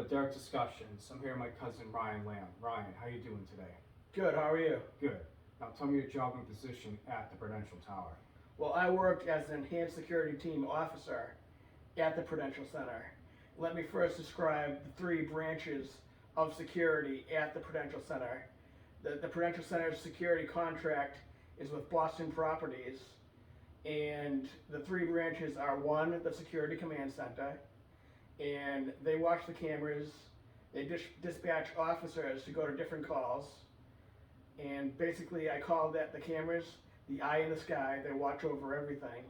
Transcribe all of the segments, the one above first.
Dark Discussions. I'm here with my cousin Ryan Lamb. Ryan, how you doing today? Good, how are you? Good. Now tell me your job and position at the Prudential Tower. Well, I work as an enhanced security team officer at the Prudential Center. Let me first describe the three branches of security at the Prudential Center. The Prudential Center's security contract is with Boston Properties, and the three branches are: one, the Security Command Center, and they watch the cameras, they dispatch officers to go to different calls, and basically I call that the cameras the eye in the sky. They watch over everything.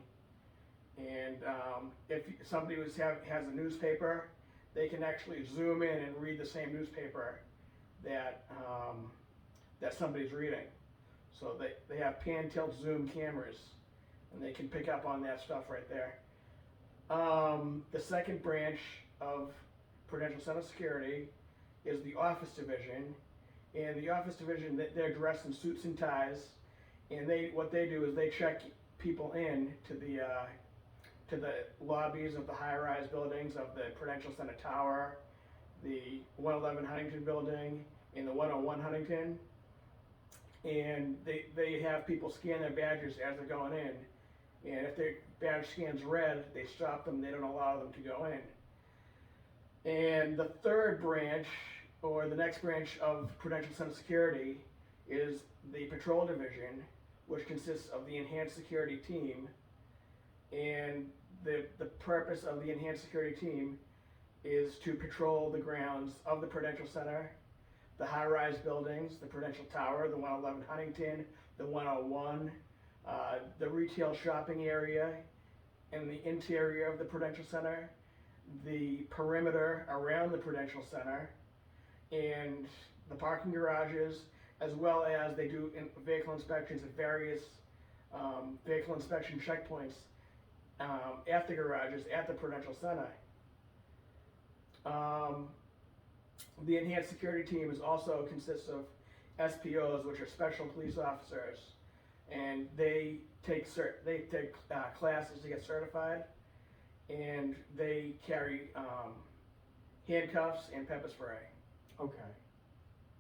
And if somebody has a newspaper, they can actually zoom in and read the same newspaper that somebody's reading. So they have pan, tilt, zoom cameras, and they can pick up on that stuff right there. The second branch of Prudential Center Security is the Office Division. And the Office Division, they're dressed in suits and ties, and what they do is they check people in to the lobbies of the high-rise buildings of the Prudential Center Tower, the 111 Huntington building, and the 101 Huntington. And they have people scan their badges as they're going in. And if their badge scan's red, they stop them, they don't allow them to go in. And the third branch, or the next branch of Prudential Center Security, is the Patrol Division, which consists of the Enhanced Security Team. And the purpose of the Enhanced Security Team is to patrol the grounds of the Prudential Center, the high-rise buildings, the Prudential Tower, the 111 Huntington, the 101, the retail shopping area, and the interior of the Prudential Center, the perimeter around the Prudential Center, and the parking garages, as well as they do vehicle inspections at various vehicle inspection checkpoints at the garages at the Prudential Center. The Enhanced Security Team also consists of SPOs, which are Special Police Officers, and they take classes to get certified, and they carry handcuffs and pepper spray. Okay.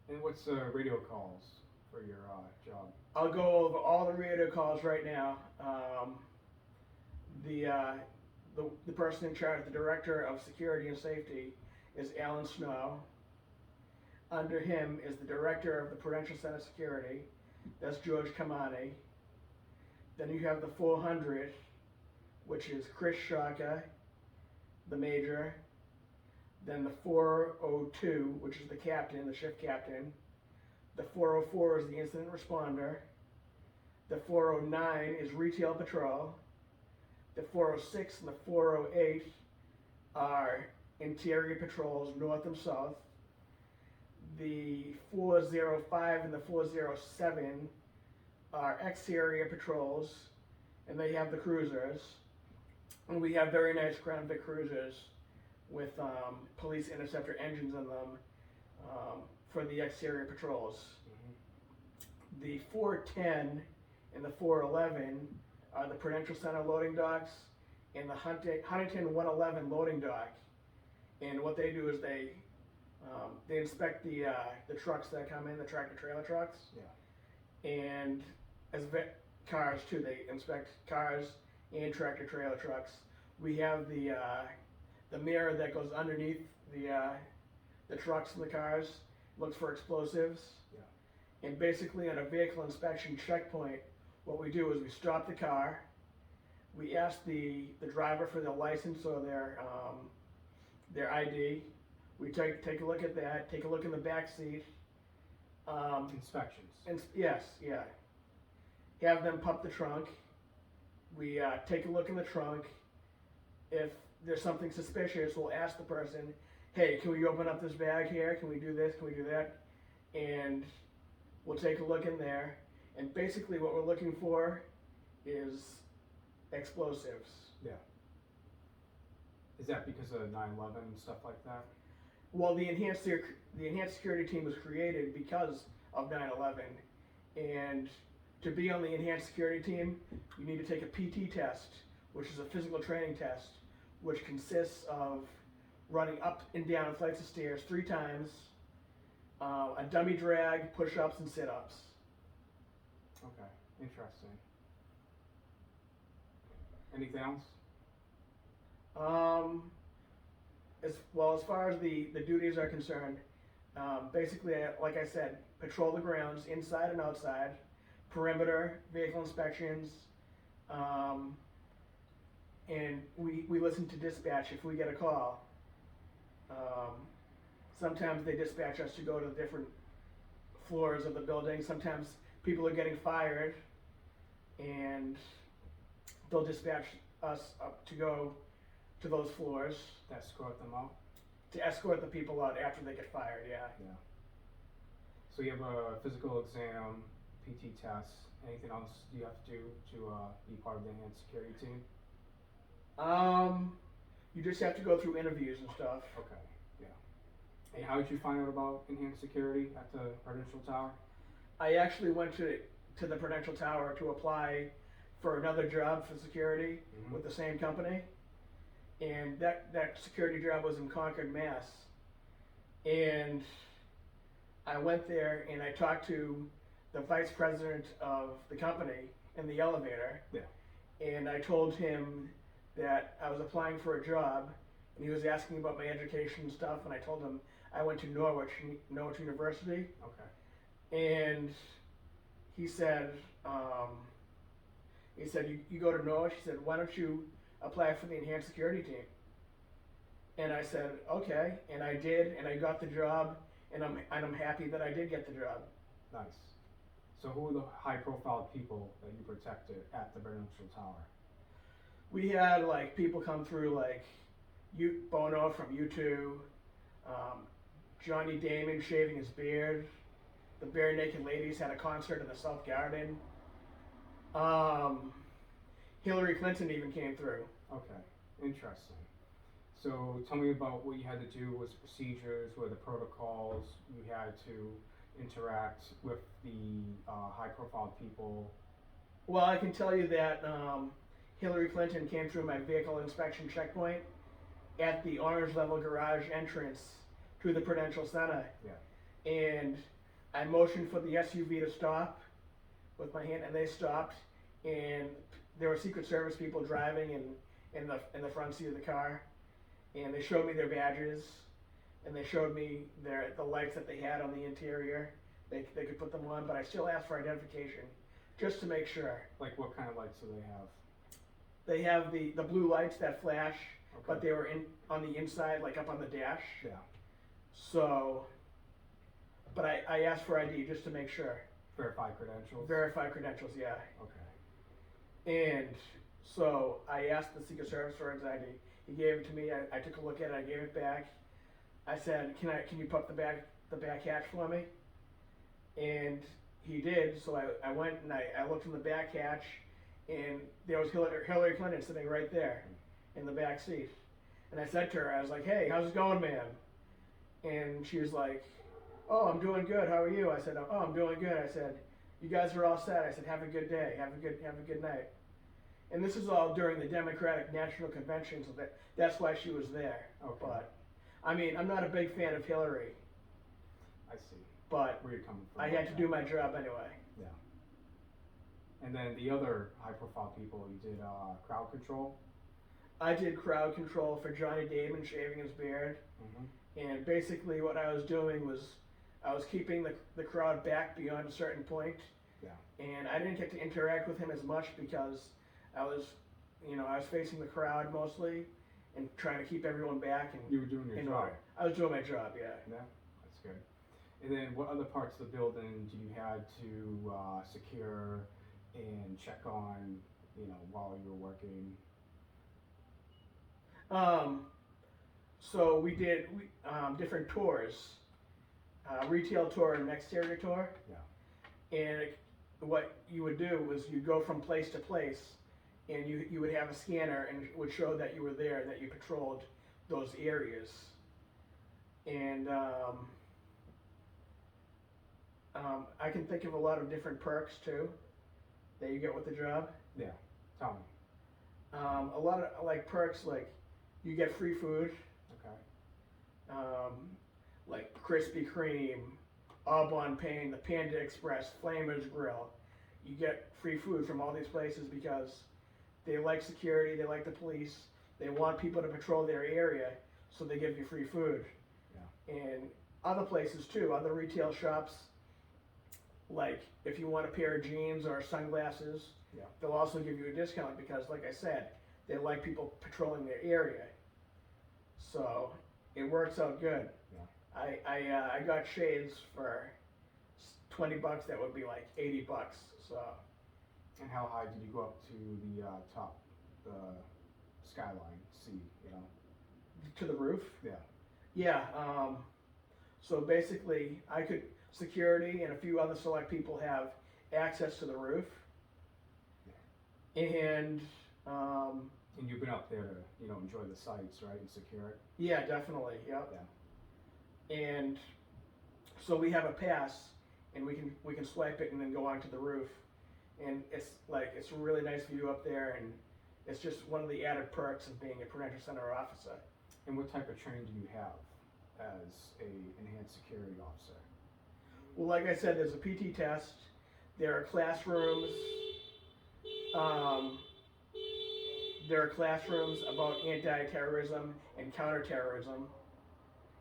And what's the radio calls for your job? I'll go over all the radio calls right now. The person in charge, the Director of Security and Safety, is Alan Snow. Under him is the Director of the Prudential Center Security, that's George Kamani. Then you have the 400, which is Chris Shaka, the Major. Then the 402, which is the captain, the shift captain. The 404 is the incident responder. The 409 is retail patrol. The 406 and the 408 are interior patrols, north and south. The 405 and the 407 are exterior patrols, and they have the cruisers. And we have very nice Crown Vic cruisers with police interceptor engines in them for the exterior patrols. Mm-hmm. The 410 and the 411 are the Prudential Center loading docks and the Huntington 111 loading dock. And what they do is they inspect the trucks that come in, the tractor-trailer trucks. Yeah. And as cars too, they inspect cars and tractor-trailer trucks. We have the mirror that goes underneath the trucks and the cars, looks for explosives. Yeah. And basically on a vehicle inspection checkpoint, what we do is we stop the car, we ask the driver for their license or their ID, we take a look at that, take a look in the back seat. Inspections. Yes, yeah. Have them pump the trunk. We take a look in the trunk. If there's something suspicious, we'll ask the person, hey, can we open up this bag here? Can we do this? Can we do that? And we'll take a look in there. And basically what we're looking for is explosives. Yeah. Is that because of 9/11 and stuff like that? Well, the enhanced security team was created because of 9/11. And to be on the enhanced security team, you need to take a PT test, which is a physical training test, which consists of running up and down flights of stairs 3 times, a dummy drag, push-ups, and sit-ups. Okay, interesting. Anything else? As far as the duties are concerned, basically, like I said, patrol the grounds inside and outside, perimeter, vehicle inspections, and we listen to dispatch if we get a call. Sometimes they dispatch us to go to different floors of the building. Sometimes people are getting fired, and they'll dispatch us up to go to those floors To escort them out? to escort the people out after they get fired. Yeah. Yeah. So you have a physical exam, PT test. Anything else you have to do to be part of the enhanced security team? You just have to go through interviews and stuff. Okay, yeah. And how did you find out about enhanced security at the Prudential Tower? I actually went to the Prudential Tower to apply for another job for security with the same company, and that security job was in Concord, Mass. And I went there and I talked to the vice president of the company in the elevator. Yeah. And I told him that I was applying for a job, and he was asking about my education and stuff, and I told him I went to Norwich University. Okay. And he said, you go to Norwich? He said, why don't you apply for the enhanced security team? And I said, okay, and I did, and I got the job, and I'm happy that I did get the job. Nice. So who were the high-profile people that you protected at the Prudential Tower? We had like people come through like Bono from U2, Johnny Damon shaving his beard. The Bare Naked Ladies had a concert in the South Garden. Hillary Clinton even came through. Okay, interesting. So tell me about what you had to do, was procedures, what are the protocols you had to interact with the high-profile people. Well, I can tell you that Hillary Clinton came through my vehicle inspection checkpoint at the orange level garage entrance to the Prudential Center. Yeah. And I motioned for the SUV to stop with my hand, and they stopped. And there were Secret Service people driving in the front seat of the car, and they showed me their badges, and they showed me the lights that they had on the interior. They could put them on, but I still asked for identification just to make sure. Like what kind of lights do they have? They have the blue lights that flash, Okay. but they were on the inside, like up on the dash. Yeah. So, but I asked for ID just to make sure. Verify credentials? Verify credentials, yeah. Okay. And so I asked the Secret Service for his ID. He gave it to me. I took a look at it. I gave it back. I said, "Can you pop the back hatch for me?" And he did. So I went and I looked in the back hatch, and there was Hillary Clinton sitting right there in the back seat. And I said to her, I was like, "Hey, how's it going, ma'am?" And she was like, "Oh, I'm doing good. How are you?" I said, "Oh, I'm doing good." I said, "You guys are all set." I said, "Have a good day. Have a good night." And this is all during the Democratic National Convention, so that's why she was there. Okay. But I mean, I'm not a big fan of Hillary, I see. but Where you're coming from. I had to do my job anyway. Yeah. And then the other high-profile people, you did crowd control. I did crowd control for Johnny Damon shaving his beard, and basically what I was doing was I was keeping the crowd back beyond a certain point. Yeah. And I didn't get to interact with him as much because I was facing the crowd mostly and trying to keep everyone back. And You were doing your job. I was doing my job, yeah. Yeah, that's good. And then what other parts of the building do you had to secure and check on, while you were working? So we did different tours, retail tour and an exterior tour. Yeah. And what you would do was you go from place to place, and you would have a scanner, and it would show that you were there and that you patrolled those areas. And I can think of a lot of different perks too that you get with the job. Yeah. Tell me. A lot of like perks, like you get free food. Okay. like Krispy Kreme, Au Bon Pain, the Panda Express, Flamers Grill. You get free food from all these places because they like security, they like the police, they want people to patrol their area, so they give you free food. Yeah. And other places too, other retail shops, like if you want a pair of jeans or sunglasses, Yeah. they'll also give you a discount because, like I said, they like people patrolling their area. So it works out good. Yeah. I got shades for $20. That would be like $80. So And how high did you go up to the top, the skyline, see, you know? to the roof. Yeah. Yeah. So basically, security and a few other select people have access to the roof. And And you've been up there to, you know, enjoy the sights, right, and secure it? yeah, definitely. Yep. Yeah. And so we have a pass, and we can swipe it and then go onto the roof. And it's a really nice view up there, and it's just one of the added perks of being a Prudential Center officer. And what type of training do you have as a enhanced security officer? Well, like I said, there's a PT test. There are classrooms. There are classrooms about anti-terrorism and counterterrorism,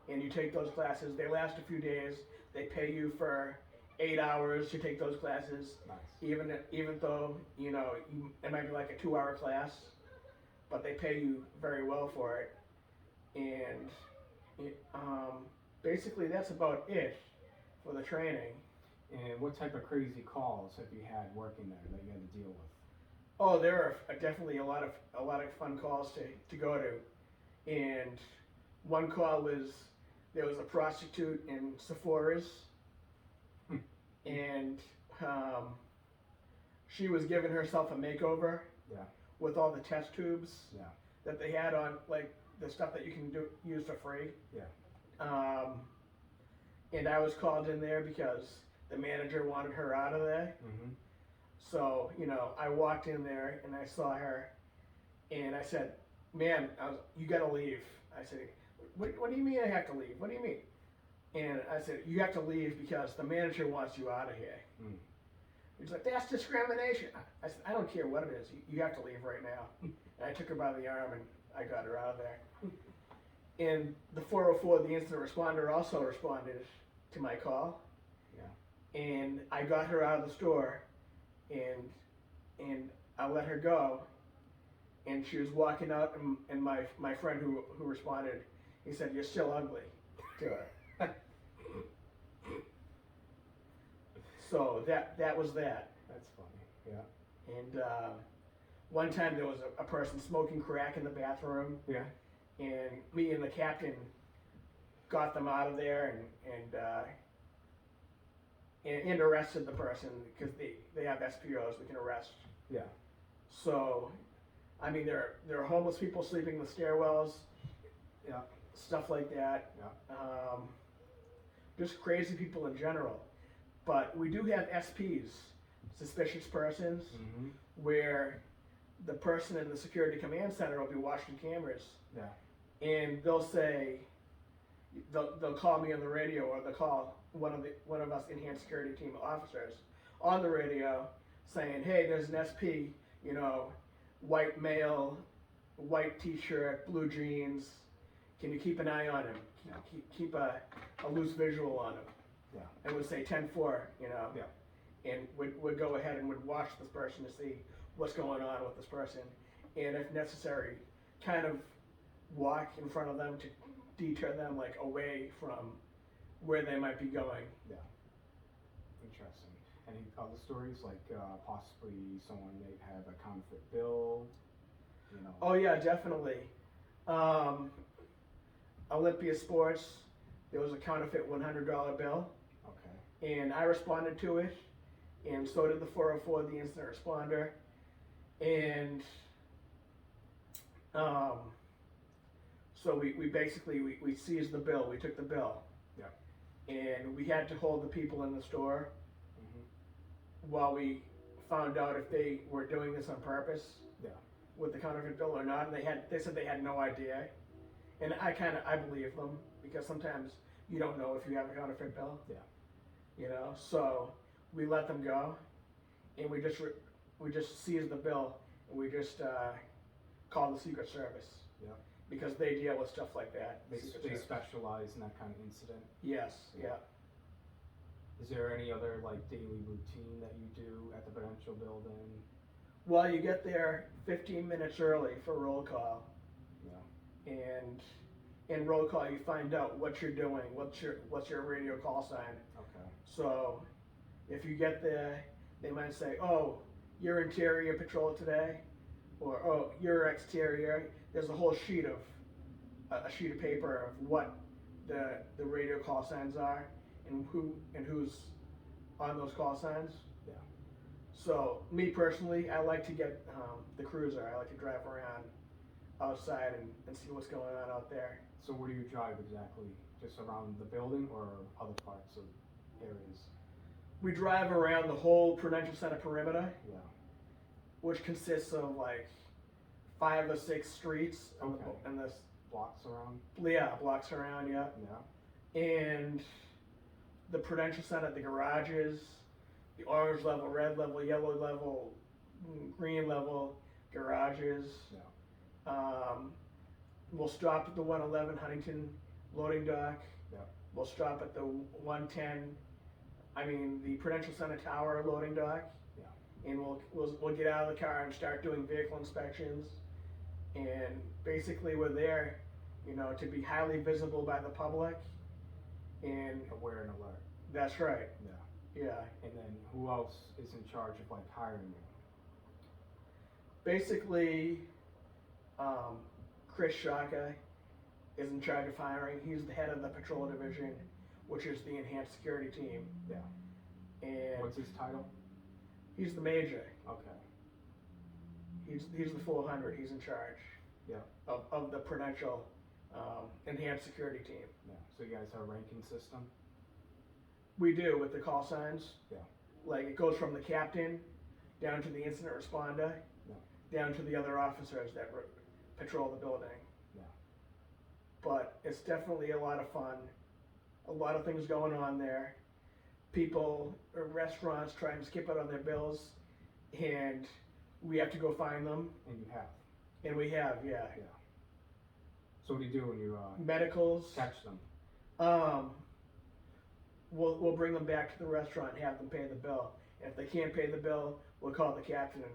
and you take those classes. They last a few days. They pay you for 8 hours to take those classes. Nice. Even though it might be like a 2-hour class, but they pay you very well for it. And basically that's about it for the training. And what type of crazy calls have you had working there that you had to deal with? Oh, there are definitely a lot of fun calls to go to. And one call was there was a prostitute in Sephora's, and she was giving herself a makeover. Yeah. With all the test tubes. Yeah. That they had on, like the stuff that you can use for free. Yeah. And I was called in there because the manager wanted her out of there. Mm-hmm. So, I walked in there and I saw her, and I said, "Ma'am, you gotta leave." I said, what do you mean I have to leave? What do you mean? And I said, "You have to leave because the manager wants you out of here." Mm. He's like, "That's discrimination." I said, "I don't care what it is. You have to leave right now." And I took her by the arm and I got her out of there. And the 404, the incident responder, also responded to my call. Yeah. And I got her out of the store, and I let her go. And she was walking out, and my friend who responded, he said, "You're still ugly," to her. So that was that. That's funny. Yeah. And one time there was a person smoking crack in the bathroom, Yeah. and me and the captain got them out of there and arrested the person because they have SPOs we can arrest. Yeah. So, I mean, there are homeless people sleeping in the stairwells, Yeah. stuff like that. Yeah. Just crazy people in general. But we do have SPs, suspicious persons, Mm-hmm. where the person in the security command center will be watching cameras, Yeah. and they'll call me on the radio, or they'll call one of us enhanced security team officers on the radio saying, "Hey, there's an SP, white male, white t-shirt, blue jeans. Can you keep an eye on him? Keep a loose visual on him." Yeah. And would say 10-4, Yeah. and would go ahead and would watch this person to see what's going on with this person, and if necessary, kind of walk in front of them to deter them like away from where they might be going. Yeah. Interesting. Any other stories, like possibly someone may have a counterfeit bill? Oh yeah, definitely. Olympia Sports, there was a counterfeit $100 bill, Okay. and I responded to it, and so did the 404, the incident responder, and so we basically we seized the bill. We took the bill. Yeah. And we had to hold the people in the store Mm-hmm. while we found out if they were doing this on purpose. Yeah. With the counterfeit bill or not. And they said they had no idea. And I believe them because sometimes you don't know if you have a counterfeit bill. Yeah. You know, so we let them go, and we just seize the bill, and we just call the Secret Service. Yeah. Because they deal with stuff like that. They Secret Service. specialize in that kind of incident. Yes. Yeah. Is there any other like daily routine that you do at the Prudential building? Well, you get there 15 minutes early for roll call. Yeah. And in roll call, you find out what you're doing, what's your radio call sign. Okay. So if you get there, they might say, "Oh, you're interior patrol today," or "Oh, you're exterior." There's a whole sheet of paper of what the radio call signs are and who's on those call signs. Yeah. So me personally, I like to get the cruiser. I like to drive around outside and see what's going on out there. So where do you drive exactly? Just around the building or other parts of areas? We drive around the whole Prudential Center perimeter, Yeah. which consists of like 5 or 6 streets and this Blocks around? blocks around, yeah. Yeah. And the Prudential Center, the garages, the orange level, red level, yellow level, green level garages. Yeah. We'll stop at the 111 Huntington loading dock. Yeah. We'll stop at the 110, the Prudential Center Tower loading dock. Yeah. And we'll get out of the car and start doing vehicle inspections. And basically we're there, to be highly visible by the public. And Aware and alert. that's right. Yeah. Yeah. And then who else is in charge of like hiring you? Basically, Chris Shaka is in charge of hiring. He's the head of the patrol division, which is the enhanced security team. Yeah. And What's his title? he's the major. Okay. He's the 400. He's in charge. Yeah. Of the Prudential enhanced security team. Yeah. So you guys have a ranking system? We do with the call signs. Yeah. Like it goes from the captain down to the incident responder, down to the other officers that patrol the building. Yeah. But it's definitely a lot of fun. A lot of things going on there. People or restaurants trying to skip out on their bills, and we have to go find them. And you have? And we have, yeah. Yeah. So what do you do when you Medicals. catch them? We'll bring them back to the restaurant and have them pay the bill. And if they can't pay the bill, we'll call the captain and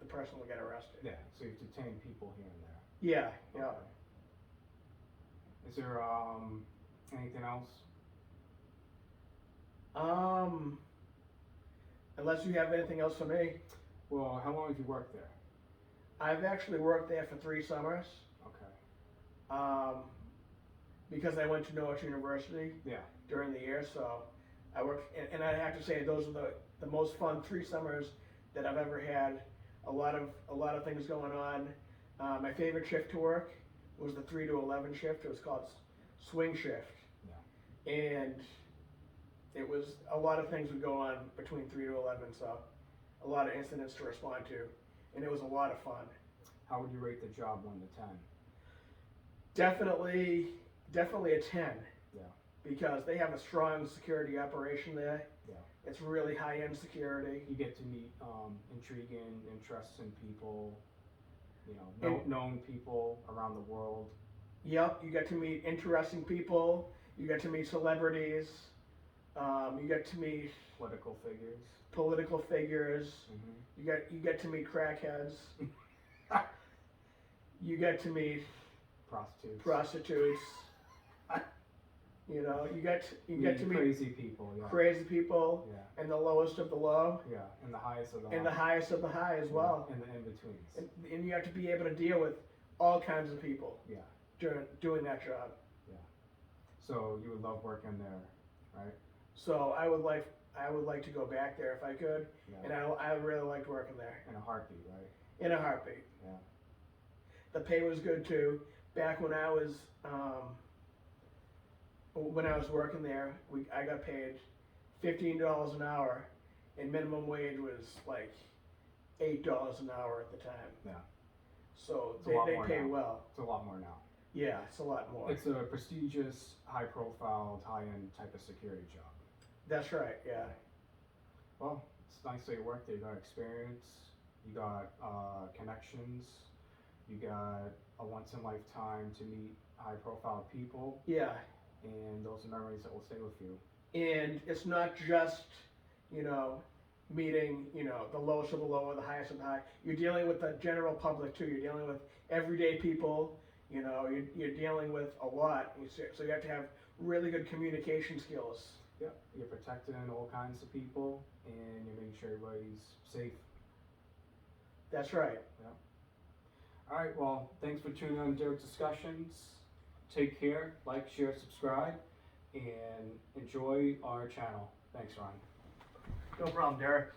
the person will get arrested. Yeah. So you detain people here and there. Yeah, yeah. Okay. Is there anything else? Unless you have anything else for me. Well, how long have you worked there? I've actually worked there for 3 summers. Okay. Because I went to Norwich University Yeah. during the year, so I worked, and I have to say those are the most fun 3 summers that I've ever had. A lot of things going on. My favorite shift to work was the 3 to 11 shift. It was called swing shift. Yeah. And it was a lot of things would go on between 3 to 11, so a lot of incidents to respond to, and it was a lot of fun. How would you rate the job 1 to 10? Definitely a 10. Yeah. Because they have a strong security operation there. Yeah. It's really high-end security. You get to meet intriguing, interesting people, known people around the world. Yep, you get to meet interesting people. You get to meet celebrities. You get to meet Political figures. Mm-hmm. You get to meet crackheads. You get to meet prostitutes. You get to meet crazy people. Yeah. Crazy people. Yeah. And the lowest of the low. Yeah. And the highest of the high. And the highest of the high as well. And the in-betweens. And you have to be able to deal with all kinds of people. Yeah. Doing that job. Yeah. So you would love working there, right? So I would like to go back there if I could. Yeah. And I really liked working there. In a heartbeat, right? In a heartbeat. Yeah. The pay was good too. Back when I was working there, I got paid $15 an hour, and minimum wage was like $8 an hour at the time. Yeah. So It's a lot they more pay now. well. It's a lot more now. Yeah, it's a lot more. It's a prestigious, high-profile, high-end type of security job. That's right, yeah. Well, it's nice that you work there. You got experience, you got connections, you got a once-in-a-lifetime to meet high-profile people, Yeah, and those are memories that will stay with you. and it's not just, you know, meeting, you know, the lowest of the low or the highest of the high. You're dealing with the general public too. You're dealing with everyday people. You know, you're dealing with a lot. So you have to have really good communication skills. Yep, you're protecting all kinds of people, and you're making sure everybody's safe. That's right. All right, well, thanks for tuning in to Discussions. Take care, like, share, subscribe, and enjoy our channel. Thanks, Ron. No problem, Derek.